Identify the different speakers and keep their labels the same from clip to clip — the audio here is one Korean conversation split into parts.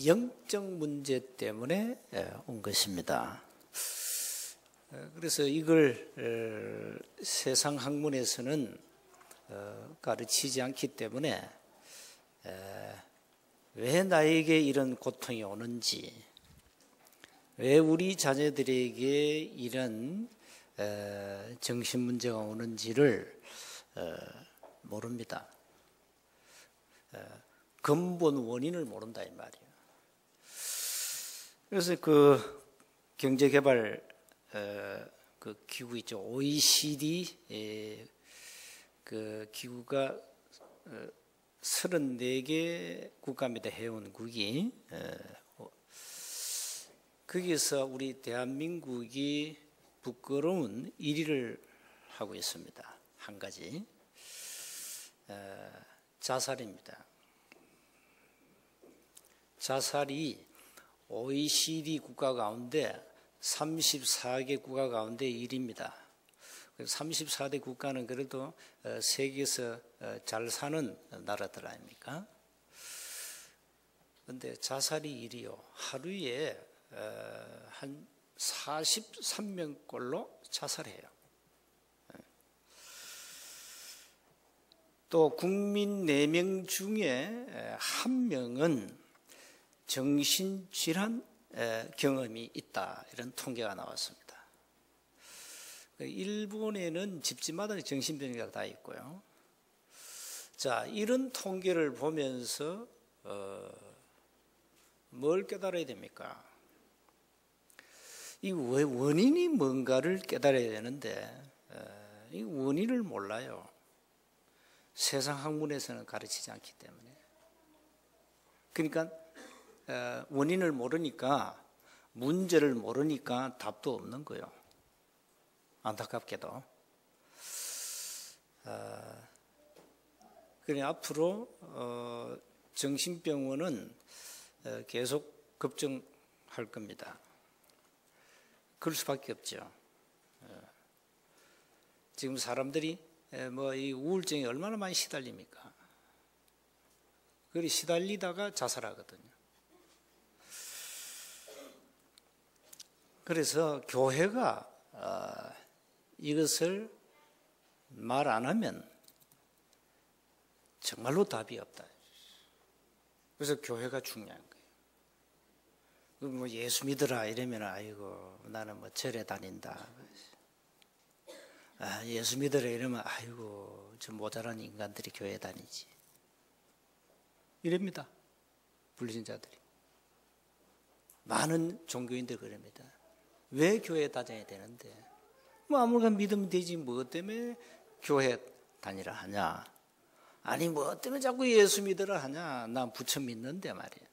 Speaker 1: 영적 문제 때문에 온 것입니다. 그래서 이걸 세상 학문에서는 가르치지 않기 때문에 왜 나에게 이런 고통이 오는지, 왜 우리 자녀들에게 이런 정신 문제가 오는지를 모릅니다. 근본 원인을 모른다 이 말이에요. 그래서 그 경제개발 그 기구 있죠, OECD 그 기구가 34개 국가입니다. 회원국이. 거기서 우리 대한민국이 부끄러운 1위를 하고 있습니다. 한 가지, 자살입니다. 자살이 OECD 국가 가운데 34개 국가 가운데 1위입니다. 34대 국가는 그래도 세계에서 잘 사는 나라들 아닙니까? 그런데 자살이 1위요. 하루에 한 43명꼴로 자살해요. 또 국민 4명 중에 1명은 정신질환 경험이 있다, 이런 통계가 나왔습니다. 일본에는 집집마다 정신병자가 다 있고요. 자, 이런 통계를 보면서 뭘 깨달아야 됩니까? 이 원인이 뭔가를 깨달아야 되는데 이 원인을 몰라요. 세상 학문에서는 가르치지 않기 때문에. 그러니까 원인을 모르니까, 문제를 모르니까 답도 없는 거예요. 안타깝게도. 그래 앞으로 정신병원은 계속 급증할 겁니다. 그럴 수밖에 없죠. 지금 사람들이 뭐 이 우울증에 얼마나 많이 시달립니까? 그리 시달리다가 자살하거든요. 그래서 교회가 이것을 말 안 하면 정말로 답이 없다. 그래서 교회가 중요한 거예요. 뭐 예수 믿으라 이러면 아이고 나는 뭐 절에 다닌다. 예수 믿으라 이러면 아이고 저 모자란 인간들이 교회 다니지. 이럽니다. 불신자들이. 많은 종교인들 그럽니다. 왜 교회 다녀야 되는데? 뭐 아무나 믿으면 되지, 뭐 때문에 교회 다니라 하냐? 아니 뭐 때문에 자꾸 예수 믿으라 하냐? 난 부처 믿는데 말이야.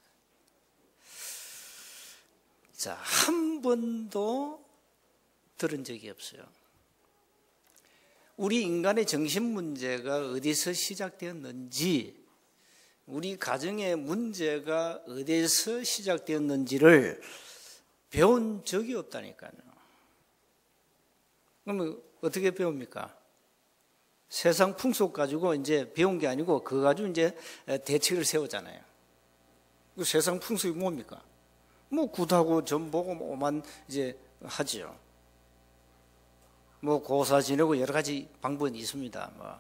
Speaker 1: 자, 한 번도 들은 적이 없어요. 우리 인간의 정신 문제가 어디서 시작되었는지, 우리 가정의 문제가 어디서 시작되었는지를 배운 적이 없다니까요. 그러면 어떻게 배웁니까? 세상 풍속 가지고 이제 배운 게 아니고 그거 가지고 이제 대책을 세우잖아요. 그 세상 풍속이 뭡니까? 뭐 굿하고 점 보고 뭐만 이제 하지요. 뭐 고사 지내고 여러 가지 방법이 있습니다. 뭐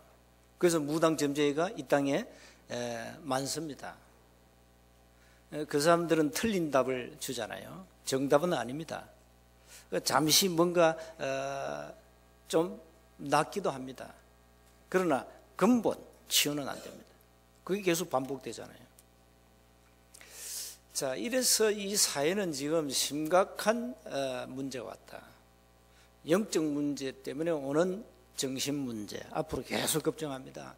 Speaker 1: 그래서 무당 점쟁이가 이 땅에 많습니다. 그 사람들은 틀린 답을 주잖아요. 정답은 아닙니다. 잠시 뭔가 좀 낫기도 합니다. 그러나 근본 치유는 안 됩니다. 그게 계속 반복되잖아요. 자, 이래서 이 사회는 지금 심각한 문제가 왔다. 영적 문제 때문에 오는 정신 문제, 앞으로 계속 급증합니다.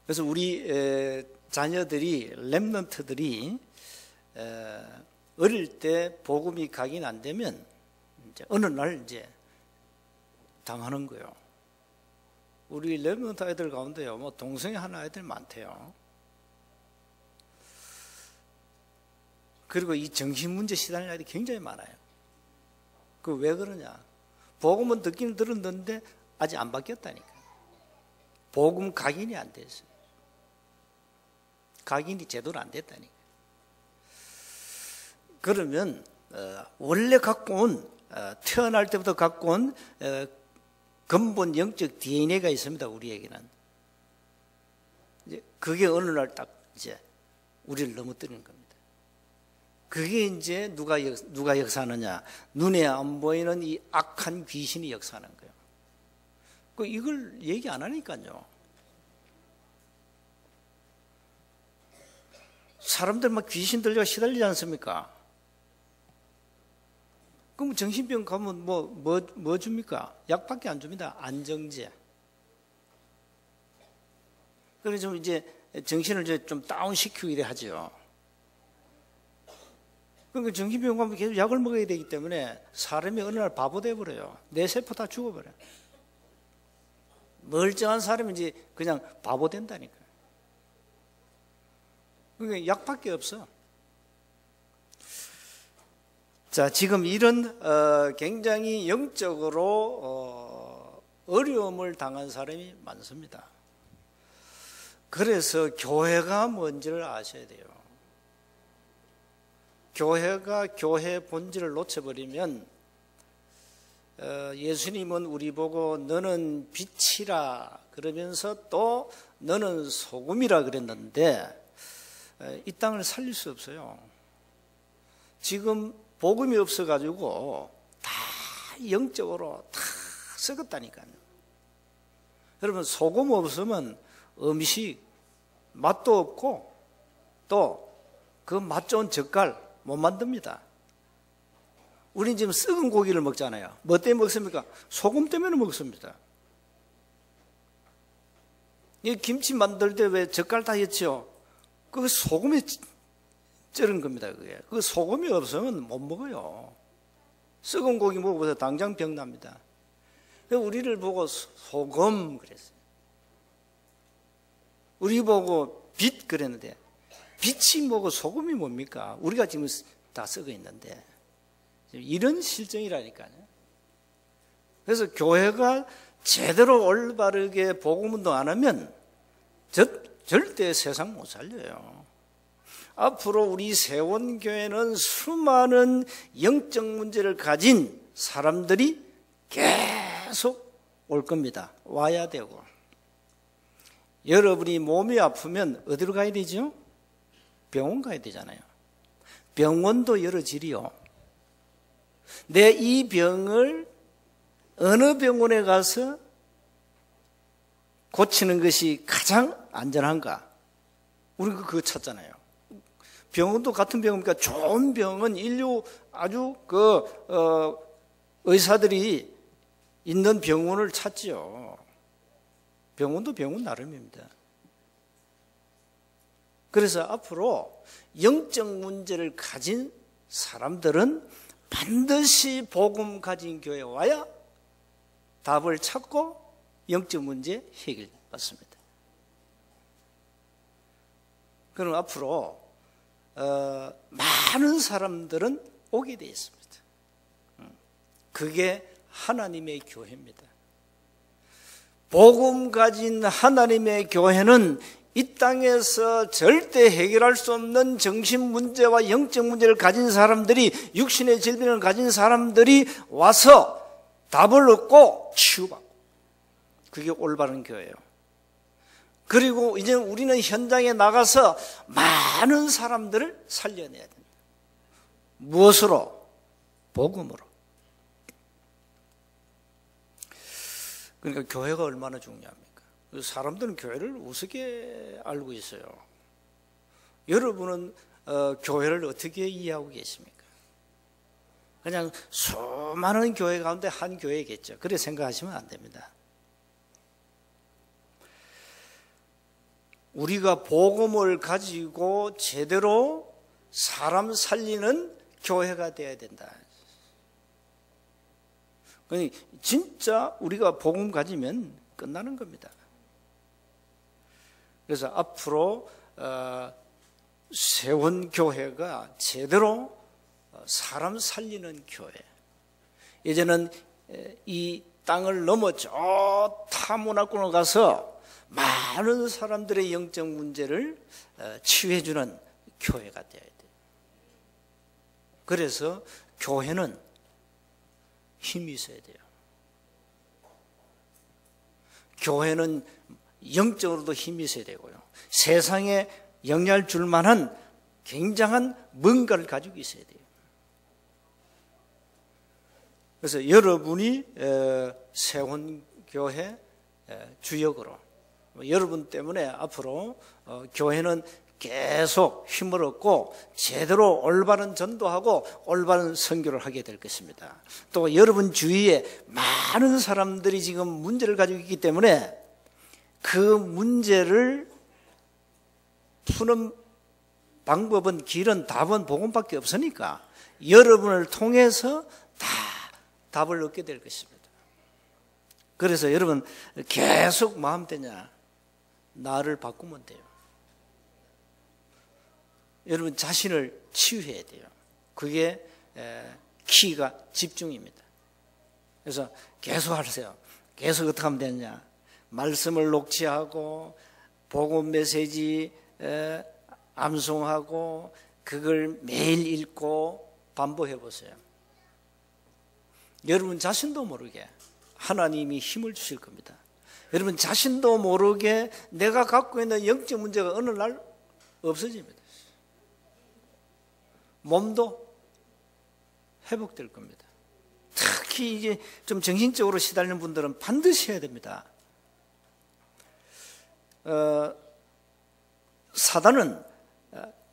Speaker 1: 그래서 우리 자녀들이, 렘넌트들이 어릴 때 복음이 각인 안 되면 이제 어느 날 이제 당하는 거예요. 우리 렘넌트 아이들 가운데요, 뭐 동성애 하는 아이들 많대요. 그리고 이 정신 문제 시달리는 아이들이 굉장히 많아요. 그 왜 그러냐? 복음은 듣기는 들었는데 아직 안 바뀌었다니까. 복음 각인이 안 됐어요. 각인이 제대로 안 됐다니까. 그러면 원래 갖고 온 태어날 때부터 갖고 온 근본 영적 DNA가 있습니다. 우리에게는. 이제 그게 어느 날 딱 이제 우리를 넘어뜨리는 겁니다. 그게 이제 누가 역사하느냐? 눈에 안 보이는 이 악한 귀신이 역사하는 거예요. 이걸 얘기 안 하니까요. 사람들 막 귀신 들려 시달리지 않습니까? 그럼 정신병 가면 뭐 줍니까? 약밖에 안 줍니다. 안정제. 그래서 좀 이제 정신을 좀 다운시키고 이래 하죠. 그러니까 정신병 가면 계속 약을 먹어야 되기 때문에 사람이 어느 날 바보 돼버려요. 내 세포 다 죽어버려요. 멀쩡한 사람이 이제 그냥 바보 된다니까요. 그러니까 약밖에 없어. 자, 지금 이런 굉장히 영적으로 어려움을 당한 사람이 많습니다. 그래서 교회가 뭔지를 아셔야 돼요. 교회가 교회 본질을 놓쳐버리면 예수님은 우리 보고 너는 빛이라 그러면서 또 너는 소금이라 그랬는데 이 땅을 살릴 수 없어요. 지금 복음이 없어가지고 다 영적으로 다 썩었다니까요. 여러분 소금 없으면 음식 맛도 없고 또 그 맛 좋은 젓갈 못 만듭니다. 우린 지금 썩은 고기를 먹잖아요. 뭐 때문에 먹습니까? 소금 때문에 먹습니다. 이 김치 만들 때 왜 젓갈 다 했죠? 그 소금에 찌른 겁니다. 그게. 그 소금이 없으면 못 먹어요. 썩은 고기 먹어보세요. 당장 병 납니다. 우리를 보고 소금 그랬어요. 우리 보고 빛 그랬는데 빛이 뭐고 소금이 뭡니까? 우리가 지금 다 썩어 있는데 이런 실정이라니까요. 그래서 교회가 제대로 올바르게 복음운동 안 하면 절대 세상 못 살려요. 앞으로 우리 세원교회는 수많은 영적 문제를 가진 사람들이 계속 올 겁니다. 와야 되고. 여러분이 몸이 아프면 어디로 가야 되죠? 병원 가야 되잖아요. 병원도 여러 질이요. 내 이 병을 어느 병원에 가서 고치는 것이 가장 안전한가? 우리가 그거 찾잖아요. 병원도 같은 병원이니까 좋은 병은 인류 아주 의사들이 있는 병원을 찾지요. 병원도 병원 나름입니다. 그래서 앞으로 영적 문제를 가진 사람들은 반드시 복음 가진 교회에 와야 답을 찾고 영적 문제 해결받습니다. 그럼 앞으로 많은 사람들은 오게 되어 있습니다. 그게 하나님의 교회입니다. 복음 가진 하나님의 교회는 이 땅에서 절대 해결할 수 없는 정신 문제와 영적 문제를 가진 사람들이, 육신의 질병을 가진 사람들이 와서 답을 얻고 치유받고, 그게 올바른 교회예요. 그리고 이제 우리는 현장에 나가서 많은 사람들을 살려내야 됩니다. 무엇으로? 복음으로. 그러니까 교회가 얼마나 중요합니까? 사람들은 교회를 우습게 알고 있어요. 여러분은 교회를 어떻게 이해하고 계십니까? 그냥 수많은 교회 가운데 한 교회겠죠. 그렇게 생각하시면 안 됩니다. 우리가 복음을 가지고 제대로 사람 살리는 교회가 되어야 된다. 진짜 우리가 복음 가지면 끝나는 겁니다. 그래서 앞으로 세원교회가 제대로 사람 살리는 교회. 예전은 이 땅을 넘어 저 타문화권을 가서 많은 사람들의 영적 문제를 치유해주는 교회가 되어야 돼요. 그래서 교회는 힘이 있어야 돼요. 교회는 영적으로도 힘이 있어야 되고요. 세상에 영향을 줄 만한 굉장한 뭔가를 가지고 있어야 돼요. 그래서 여러분이 세원교회 주역으로, 여러분 때문에 앞으로 교회는 계속 힘을 얻고 제대로 올바른 전도하고 올바른 선교를 하게 될 것입니다. 또 여러분 주위에 많은 사람들이 지금 문제를 가지고 있기 때문에 그 문제를 푸는 방법은, 길은, 답은 복음밖에 없으니까 여러분을 통해서 다 답을 얻게 될 것입니다. 그래서 여러분 계속 마음 되냐, 나를 바꾸면 돼요. 여러분 자신을 치유해야 돼요. 그게 키가 집중입니다. 그래서 계속 하세요. 계속 어떻게 하면 되느냐, 말씀을 녹취하고 복음 메시지 암송하고 그걸 매일 읽고 반복해 보세요. 여러분 자신도 모르게 하나님이 힘을 주실 겁니다. 여러분 자신도 모르게 내가 갖고 있는 영적 문제가 어느 날 없어집니다. 몸도 회복될 겁니다. 특히 이제 좀 정신적으로 시달리는 분들은 반드시 해야 됩니다. 사단은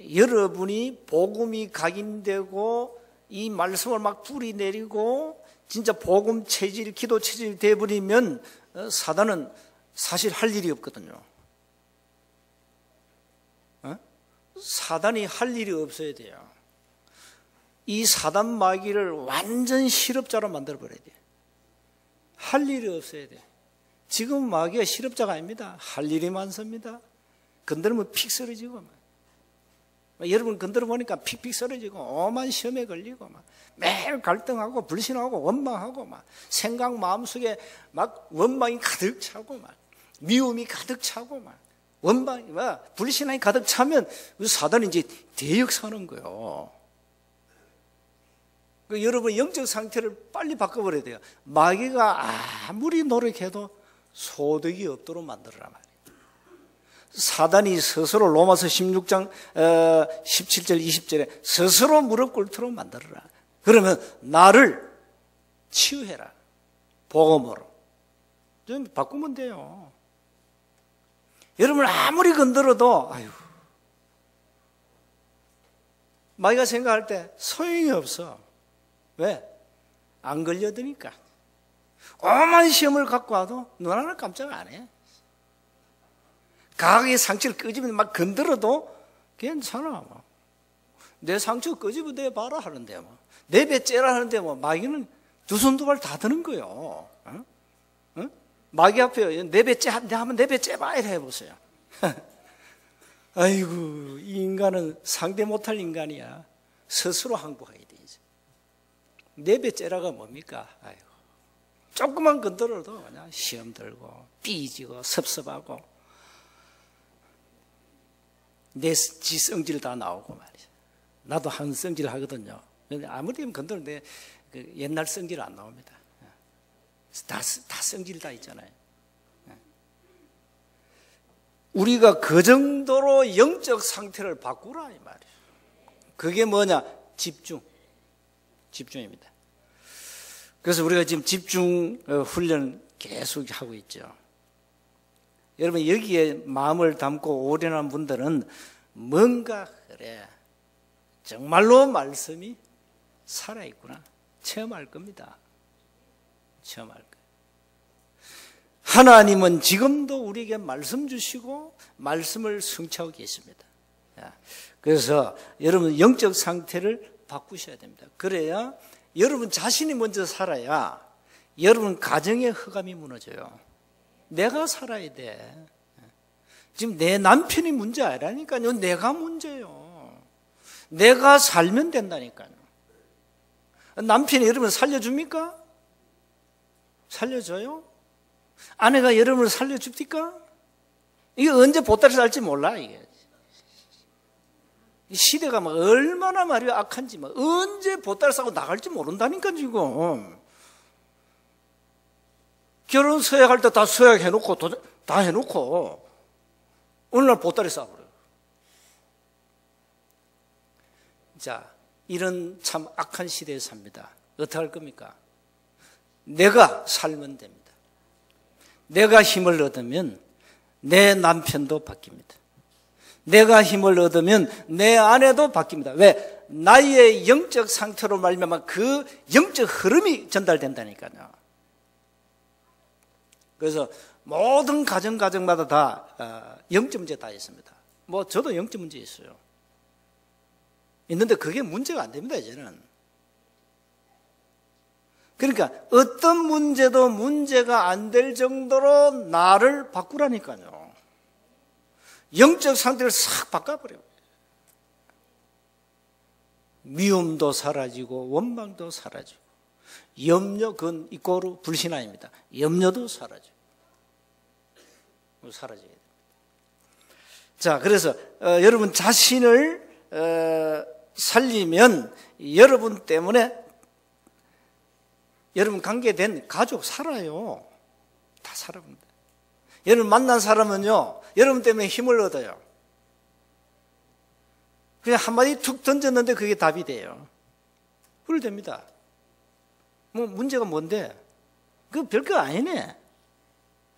Speaker 1: 여러분이 복음이 각인되고 이 말씀을 막 뿌리내리고 진짜 복음 체질, 기도 체질 돼버리면 사단은 사실 할 일이 없거든요. 사단이 할 일이 없어야 돼요. 이 사단 마귀를 완전 실업자로 만들어버려야 돼요. 할 일이 없어야 돼요. 지금 마귀가 실업자가 아닙니다. 할 일이 많습니다. 건드리면 픽 쓰러지고 여러분 건드려 보니까 픽픽 쓰러지고 오만 시험에 걸리고 막 매일 갈등하고 불신하고 원망하고 막 생각 마음속에 막 원망이 가득 차고 막 미움이 가득 차고 막 원망이 막 불신함이 가득 차면 사단이 이제 대역사는 거예요. 여러분 영적 상태를 빨리 바꿔버려야 돼요. 마귀가 아무리 노력해도 소득이 없도록 만들어라 말이에요. 사단이 스스로 로마서 16장 17절 20절에 스스로 무릎 꿇도록 만들어라. 그러면 나를 치유해라. 복음으로. 좀 바꾸면 돼요. 여러분 아무리 건드려도 아유, 마귀가 생각할 때 소용이 없어. 왜? 안 걸려드니까. 오만 시험을 갖고 와도 눈 하나 깜짝 안 해. 각의 상처를 끄집으면 막 건드려도 괜찮아. 뭐. 내 상처 끄집어내 봐라 하는데 뭐. 내 배 째라 하는데 뭐 마귀는 두 손 두 발 다 드는 거예요. 어? 어? 마귀 앞에 내 배 째 하면 내 배 째봐 이래 해보세요. 아이고 이 인간은 상대 못할 인간이야. 스스로 항복해야 돼 이제. 내 배 째라가 뭡니까? 아이고 조금만 건드려도 그냥 시험 들고 삐지고 섭섭하고 내 지성질 다 나오고 말이죠. 나도 한 성질 하거든요. 근데 아무리 건드는데 그 옛날 성질 안 나옵니다. 다 성질 다 있잖아요. 우리가 그 정도로 영적 상태를 바꾸라 이 말이에요. 그게 뭐냐? 집중입니다. 그래서 우리가 지금 집중 훈련 계속 하고 있죠. 여러분 여기에 마음을 담고 오련한 분들은 뭔가 그래 정말로 말씀이 살아있구나 체험할 겁니다. 체험할 거예요. 하나님은 지금도 우리에게 말씀 주시고 말씀을 성취하고 계십니다. 그래서 여러분 영적 상태를 바꾸셔야 됩니다. 그래야 여러분 자신이 먼저 살아야 여러분 가정의 흑암이 무너져요. 내가 살아야 돼. 지금 내 남편이 문제 아니라니까요. 내가 문제예요. 내가 살면 된다니까요. 남편이 여러분을 살려줍니까? 살려줘요? 아내가 여러분을 살려줍니까? 이게 언제 보따리 쌀지 몰라, 이게. 이 시대가 막 얼마나 말이야 악한지, 막 언제 보따리 싸고 나갈지 모른다니까, 지금. 결혼 서약할 때 다 서약해놓고, 다 해놓고, 어느 날 보따리 싸버려요. 자, 이런 참 악한 시대에 삽니다. 어떻게 할 겁니까? 내가 살면 됩니다. 내가 힘을 얻으면 내 남편도 바뀝니다. 내가 힘을 얻으면 내 아내도 바뀝니다. 왜? 나의 영적 상태로 말미암아 그 영적 흐름이 전달된다니까요. 그래서 모든 가정마다 다 영적 문제 다 있습니다. 뭐 저도 영적 문제 있어요. 있는데 그게 문제가 안 됩니다, 이제는. 그러니까 어떤 문제도 문제가 안 될 정도로 나를 바꾸라니까요. 영적 상태를 싹 바꿔버려요. 미움도 사라지고 원망도 사라지고 염려, 그건 이꼬르 불신앙입니다. 염려도 사라지고 사라져야 됩니다. 자, 그래서 여러분 자신을 살리면 여러분 때문에 여러분 관계된 가족 살아요. 다 살아봅니다. 여러분 만난 사람은요, 여러분 때문에 힘을 얻어요. 그냥 한마디 툭 던졌는데 그게 답이 돼요. 그래 됩니다. 뭐 문제가 뭔데? 그거 별거 아니네.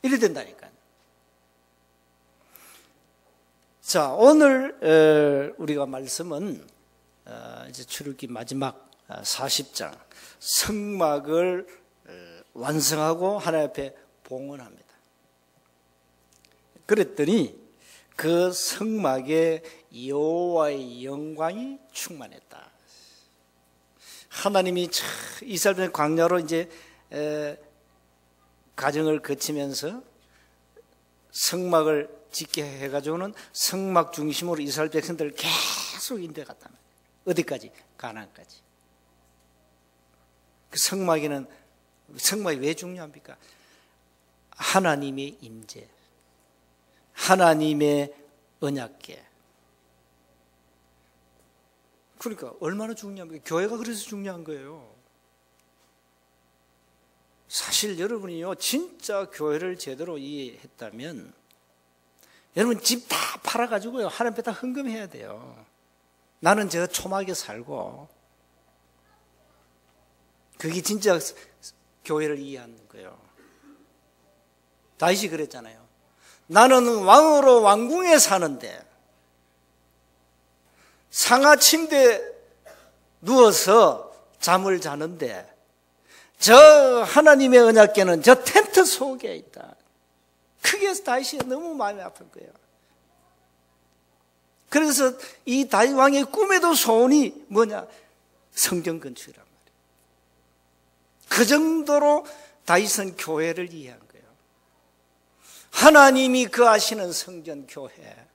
Speaker 1: 이래 된다니까요. 자, 오늘 우리가 말씀은 이제 출애굽기 마지막 40장 성막을 완성하고 하나님 앞에 봉헌합니다. 그랬더니 그 성막에 여호와의 영광이 충만했다. 하나님이 이스라엘 광야로 이제 가정을 거치면서 성막을 짓게 해가지고는 성막 중심으로 이스라엘 백성들을 계속 인도해갔단 말이에요. 어디까지? 가나안까지. 그 성막이 왜 중요합니까? 하나님의 임재, 하나님의 언약궤. 그러니까 얼마나 중요합니까? 교회가 그래서 중요한 거예요. 사실 여러분이요, 진짜 교회를 제대로 이해했다면 여러분 집 다 팔아가지고요, 하나님 앞에 다 헌금해야 돼요. 나는 저 초막에 살고. 그게 진짜 교회를 이해하는 거예요. 다윗이 그랬잖아요. 나는 왕으로 왕궁에 사는데 상하 침대에 누워서 잠을 자는데 저 하나님의 언약궤는 저 텐트 속에 있다. 그게 다윗이 너무 마음이 아픈 거예요. 그래서 이 다윗 왕의 꿈에도 소원이 뭐냐? 성전 건축이란 말이에요. 그 정도로 다윗은 교회를 이해한 거예요. 하나님이 거하시는 성전 교회.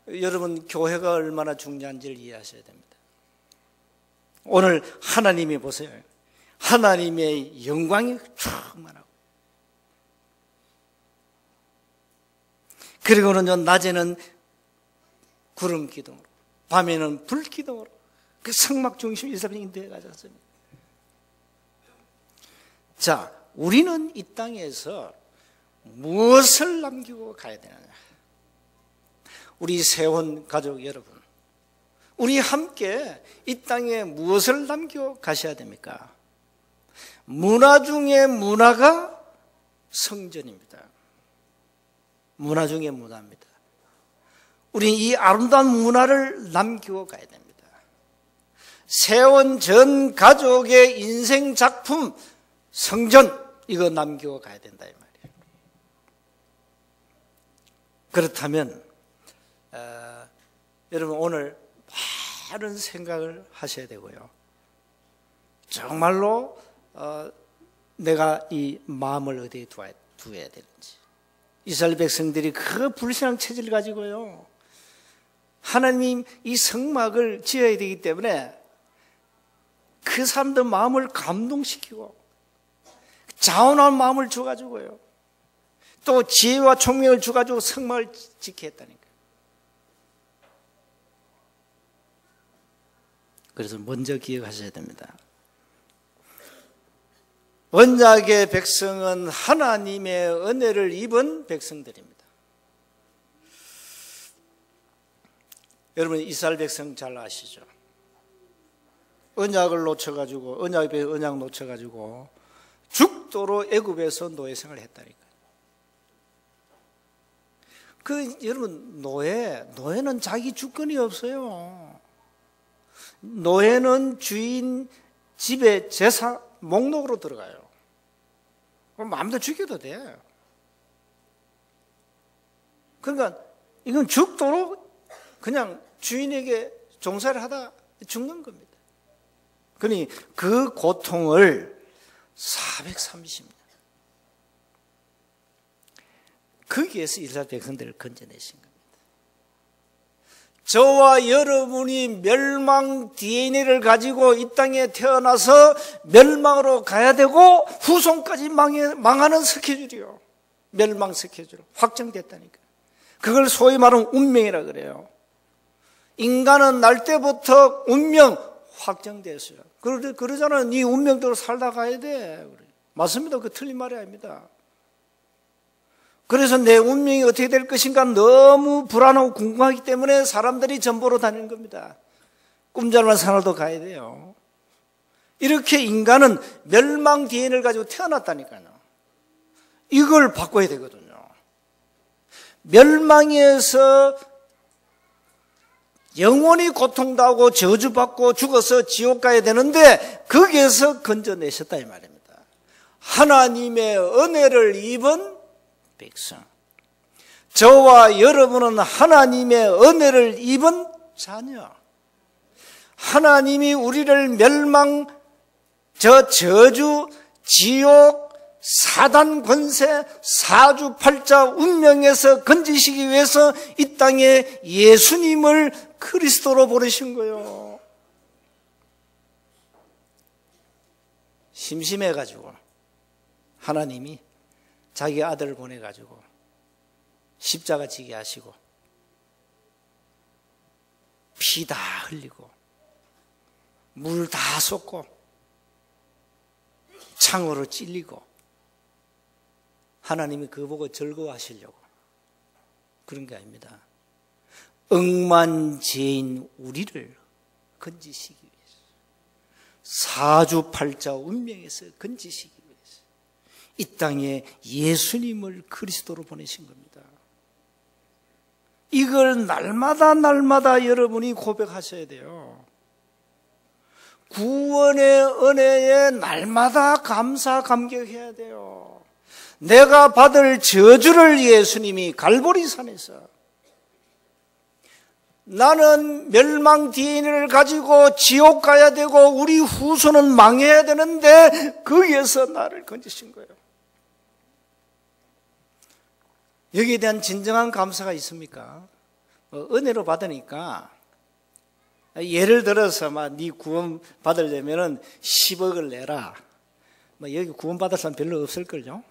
Speaker 1: 여러분 교회가 얼마나 중요한지를 이해하셔야 됩니다. 오늘 하나님이 보세요. 하나님의 영광이 충만하고 그리고는 낮에는 구름 기둥으로 밤에는 불 기둥으로 그 성막 중심 이스라엘 인도해 가셨습니다. 자, 우리는 이 땅에서 무엇을 남기고 가야 되느냐? 우리 세원 가족 여러분, 우리 함께 이 땅에 무엇을 남기고 가셔야 됩니까? 문화 중에 문화가 성전입니다. 문화 중에 문화입니다. 우리 이 아름다운 문화를 남기고 가야 됩니다. 세원 전 가족의 인생 작품 성전, 이거 남기고 가야 된다 이 말이에요. 그렇다면 여러분 오늘 바른 생각을 하셔야 되고요. 정말로 내가 이 마음을 어디에 두어야 되는지. 이스라엘 백성들이 그 불신앙 체질을 가지고요, 하나님 이 성막을 지어야 되기 때문에 그 사람들 마음을 감동시키고 자원한 마음을 줘가지고요. 또 지혜와 총명을 줘가지고 성막을 지켜 했다니까요. 그래서 먼저 기억하셔야 됩니다. 언약의 백성은 하나님의 은혜를 입은 백성들입니다. 여러분 이스라엘 백성 잘 아시죠? 언약을 놓쳐가지고 언약 놓쳐가지고 죽도록 애굽에서 노예생활을 했다니까요. 여러분 노예는 자기 주권이 없어요. 노예는 주인 집에 재산 목록으로 들어가요. 그럼 마음대로 죽여도 돼. 그러니까 이건 죽도록 그냥 주인에게 종사를 하다 죽는 겁니다. 그러니 그 고통을 430년 거기에서 이스라엘 백성들을 건져내신 겁니다. 저와 여러분이 멸망 DNA를 가지고 이 땅에 태어나서 멸망으로 가야 되고 후손까지 망하는 스케줄이요. 멸망 스케줄 확정됐다니까. 그걸 소위 말하면 운명이라 그래요. 인간은 날 때부터 운명 확정됐어요. 그러잖아요. 네 운명대로 살다 가야 돼. 맞습니다. 그 틀린 말이 아닙니다. 그래서 내 운명이 어떻게 될 것인가 너무 불안하고 궁금하기 때문에 사람들이 전보로 다니는 겁니다. 꿈자리만 산으로도 가야 돼요. 이렇게 인간은 멸망 DNA를 가지고 태어났다니까요. 이걸 바꿔야 되거든요. 멸망에서 영원히 고통당하고 저주받고 죽어서 지옥 가야 되는데 거기에서 건져내셨다 이 말입니다. 하나님의 은혜를 입은 백성. 저와 여러분은 하나님의 은혜를 입은 자녀. 하나님이 우리를 멸망, 저주, 지옥, 사단 권세, 사주팔자 운명에서 건지시기 위해서 이 땅에 예수님을 그리스도로 보내신 거예요. 심심해가지고 하나님이 자기 아들을 보내가지고 십자가 지게 하시고 피 다 흘리고 물 다 쏟고 창으로 찔리고 하나님이 그거 보고 즐거워하시려고 그런 게 아닙니다. 억만죄인 우리를 건지시기 위해서 사주팔자 운명에서 건지시기 위해서 이 땅에 예수님을 그리스도로 보내신 겁니다. 이걸 날마다 여러분이 고백하셔야 돼요. 구원의 은혜에 날마다 감사 감격해야 돼요. 내가 받을 저주를 예수님이 갈보리산에서 나는 멸망 DNA를 가지고 지옥 가야 되고 우리 후손은 망해야 되는데 거기에서 나를 건지신 거예요. 여기에 대한 진정한 감사가 있습니까? 은혜로 받으니까 예를 들어서 네 구원 받으려면은 10억을 내라. 여기 구원 받을 사람 별로 없을걸요.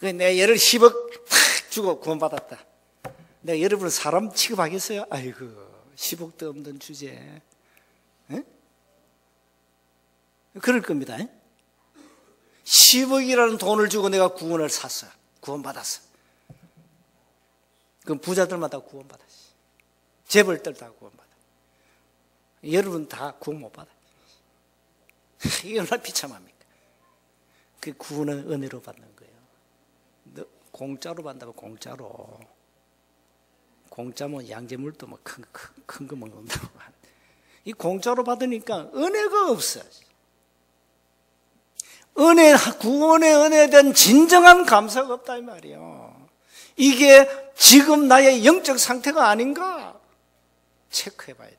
Speaker 1: 내가 얘를 10억 탁 주고 구원 받았다. 내가 여러분을 사람 취급하겠어요? 아이고 10억도 없는 주제에. 에? 그럴 겁니다. 10억이라는 돈을 주고 내가 구원을 샀어. 구원 받았어. 그럼 부자들마다 구원 받았어. 재벌들 다 구원 받아. 여러분 다 구원 못 받아. 이게 얼마나 비참합니까? 그 구원은 은혜로 받는 거예요. 공짜로 받는다고 공짜로. 공짜면 양재물도 뭐 큰 거 먹는다고. 이 공짜로 받으니까 은혜가 없어. 구원의 은혜에 대한 진정한 감사가 없다 이 말이에요. 이게 지금 나의 영적 상태가 아닌가 체크해 봐야 돼요.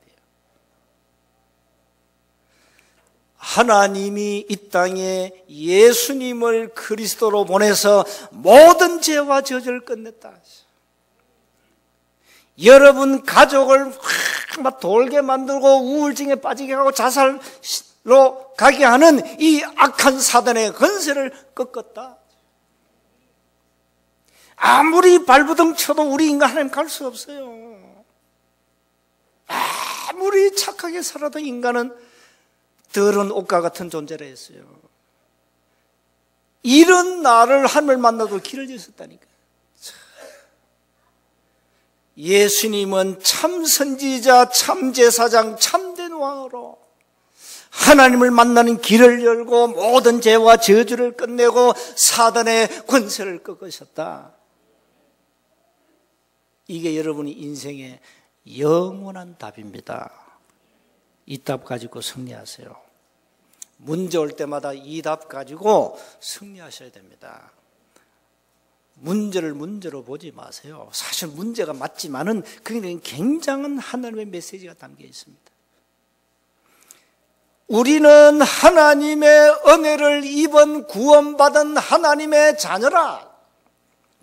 Speaker 1: 하나님이 이 땅에 예수님을 그리스도로 보내서 모든 죄와 저주를 끝냈다. 여러분 가족을 막 돌게 만들고 우울증에 빠지게 하고 자살을 가게 하는 이 악한 사단의 권세를 꺾었다. 아무리 발부둥 쳐도 우리 인간 하나님 갈 수 없어요. 아무리 착하게 살아도 인간은 더러운 옷과 같은 존재라 했어요. 이런 나를 하늘을 만나도 길을 잃었다니까요. 예수님은 참 선지자, 참 제사장, 참된 왕으로 하나님을 만나는 길을 열고 모든 죄와 저주를 끝내고 사단의 권세를 꺾으셨다. 이게 여러분이 인생의 영원한 답입니다. 이 답 가지고 승리하세요. 문제 올 때마다 이 답 가지고 승리하셔야 됩니다. 문제를 문제로 보지 마세요. 사실 문제가 맞지만은 그게 굉장한 하나님의 메시지가 담겨 있습니다. 우리는 하나님의 은혜를 입은 구원받은 하나님의 자녀라.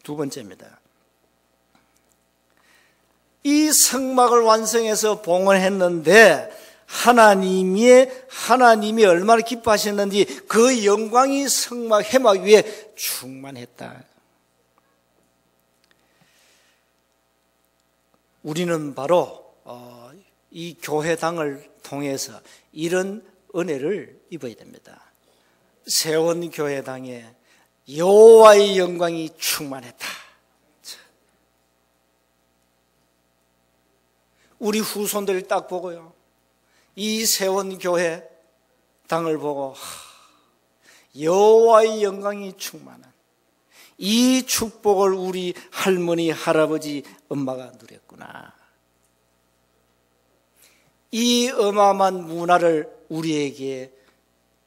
Speaker 1: 두 번째입니다. 이 성막을 완성해서 봉헌했는데 하나님이 얼마나 기뻐하셨는지 그 영광이 성막 회막 위에 충만했다. 우리는 바로 이 교회당을 통해서 이런 은혜를 입어야 됩니다. 세원 교회당에 여호와의 영광이 충만했다. 우리 후손들이 딱 보고요, 이 세원 교회 당을 보고 여호와의 영광이 충만한 이 축복을 우리 할머니, 할아버지, 엄마가 누렸구나. 이 어마어마한 문화를 우리에게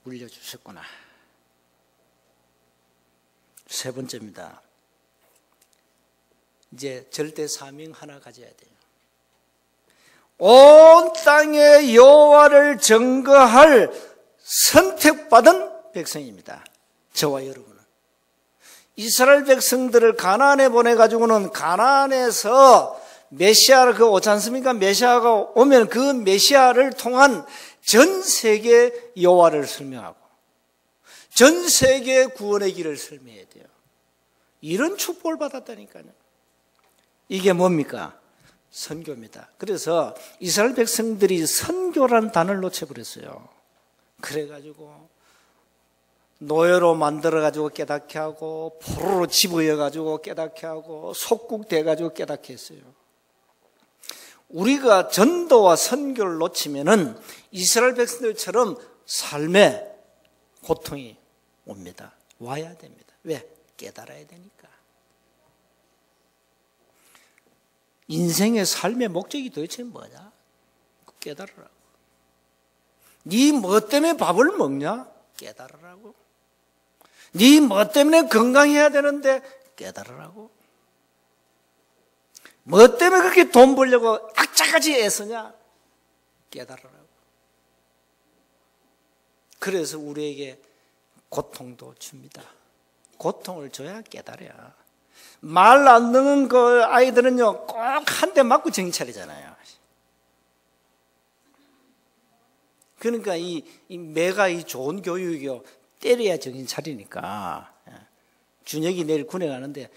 Speaker 1: 물려주셨구나. 세 번째입니다. 이제 절대 사명 하나 가져야 돼요. 온 땅에 여호와를 증거할 선택받은 백성입니다. 저와 여러분은. 이스라엘 백성들을 가나안에 보내가지고는 가나안에서 메시아를 오지 않습니까? 메시아가 오면 그 메시아를 통한 전 세계 여호와를 설명하고 전 세계 구원의 길을 설명해야 돼요. 이런 축복을 받았다니까요. 이게 뭡니까? 선교입니다. 그래서 이스라엘 백성들이 선교라는 단어를 놓쳐버렸어요. 그래가지고 노예로 만들어가지고 깨닫게 하고 포로로 집어여가지고 깨닫게 하고 속국돼가지고 깨닫게 했어요. 우리가 전도와 선교를 놓치면은 이스라엘 백성들처럼 삶에 고통이 옵니다. 와야 됩니다. 왜? 깨달아야 되니까. 인생의 삶의 목적이 도대체 뭐냐? 깨달으라고. 네 뭐 때문에 밥을 먹냐? 깨달으라고. 네 뭐 때문에 건강해야 되는데 깨달으라고. 뭐 때문에 그렇게 돈 벌려고 악착같이 애쓰냐? 깨달으라고. 그래서 우리에게 고통도 줍니다. 고통을 줘야 깨달아야. 말 안 듣는 그 아이들은요, 꼭 한 대 맞고 정신 차리잖아요. 그러니까 이 매가 이 좋은 교육이요, 때려야 정신 차리니까. 준혁이 내일 군에 가는데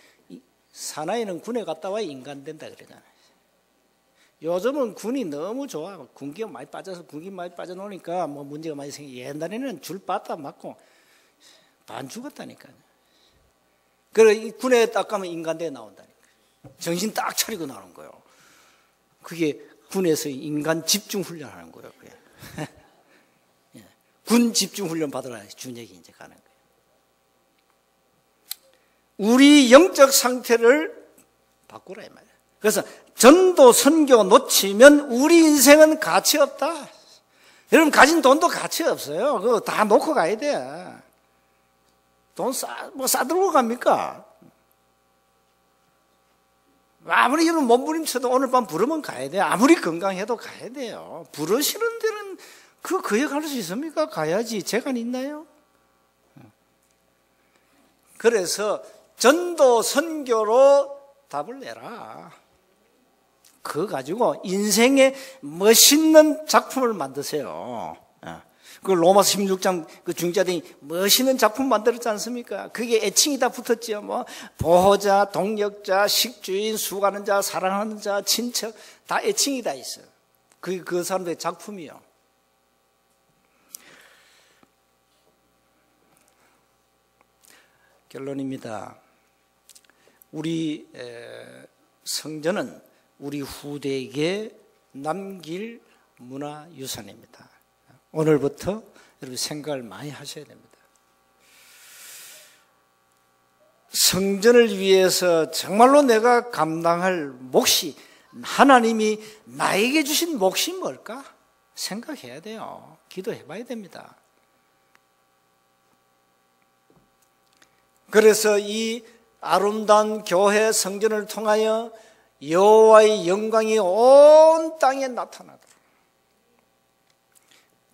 Speaker 1: 사나이는 군에 갔다 와야 인간 된다 그러잖아요. 요즘은 군이 너무 좋아. 군기가 많이 빠져서 군기 많이 빠져놓으니까 뭐 문제가 많이 생겨. 옛날에는 줄 빠다 맞고 반 죽었다니까요. 그래 이 군에 딱 가면 인간대에 나온다니까. 정신 딱 차리고 나오는 거예요. 그게 군에서 인간 집중 훈련하는 거예요. 그게. 군 집중 훈련 받으러 준혁이 이제 가는 거예요. 우리 영적 상태를 바꾸라 이 말이에요. 그래서 전도 선교 놓치면 우리 인생은 가치 없다. 여러분 가진 돈도 가치 없어요. 그거 다 놓고 가야 돼. 돈 싸들고 갑니까? 아무리 여러분 몸부림쳐도 오늘 밤 부르면 가야 돼요. 아무리 건강해도 가야 돼요. 부르시는 데는 그에 갈 수 있습니까? 가야지. 재간 있나요? 그래서 전도 선교로 답을 내라. 그거 가지고 인생의 멋있는 작품을 만드세요. 그 로마서 16장 그 중자들이 멋있는 작품 만들었지 않습니까? 그게 애칭이 다 붙었지요. 뭐 보호자, 동력자, 식주인, 수고하는 자, 사랑하는 자, 친척 다 애칭이 다 있어요. 그 사람들의 작품이요. 결론입니다. 우리 성전은 우리 후대에게 남길 문화유산입니다. 오늘부터 여러분 생각을 많이 하셔야 됩니다. 성전을 위해서 정말로 내가 감당할 몫이, 하나님이 나에게 주신 몫이 뭘까? 생각해야 돼요. 기도해 봐야 됩니다. 그래서 이 아름다운 교회 성전을 통하여 여호와의 영광이 온 땅에 나타나도록,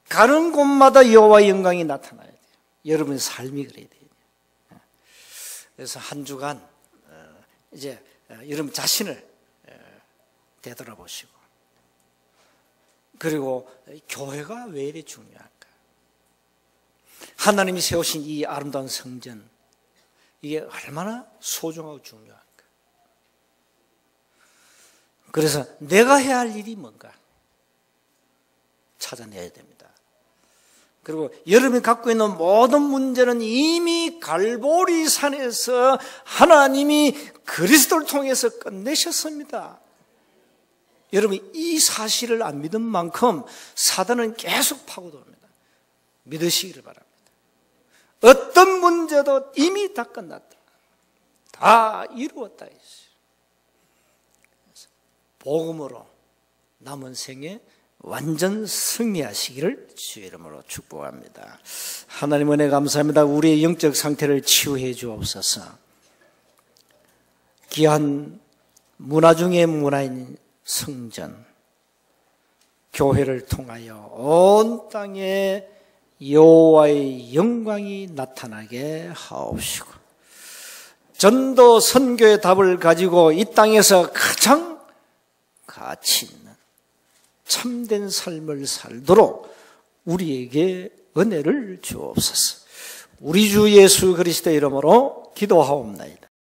Speaker 1: 가는 곳마다 여호와의 영광이 나타나야 돼요. 여러분의 삶이 그래야 돼요. 그래서 한 주간 이제 여러분 자신을 되돌아보시고, 그리고 교회가 왜 이렇게 중요할까? 하나님이 세우신 이 아름다운 성전, 이게 얼마나 소중하고 중요할까? 그래서 내가 해야 할 일이 뭔가 찾아내야 됩니다. 그리고 여러분이 갖고 있는 모든 문제는 이미 갈보리 산에서 하나님이 그리스도를 통해서 끝내셨습니다. 여러분 이 사실을 안 믿은 만큼 사단은 계속 파고듭니다. 믿으시기를 바랍니다. 어떤 문제도 이미 다 끝났다. 다 이루었다 했어요. 복음으로 남은 생에 완전 승리하시기를 주의 이름으로 축복합니다. 하나님 은혜 감사합니다. 우리의 영적 상태를 치유해 주옵소서. 귀한 문화 중의 문화인 성전, 교회를 통하여 온 땅에 여호와의 영광이 나타나게 하옵시고, 전도 선교의 답을 가지고 이 땅에서 가장 가치 있는 참된 삶을 살도록 우리에게 은혜를 주옵소서. 우리 주 예수 그리스도의 이름으로 기도하옵나이다.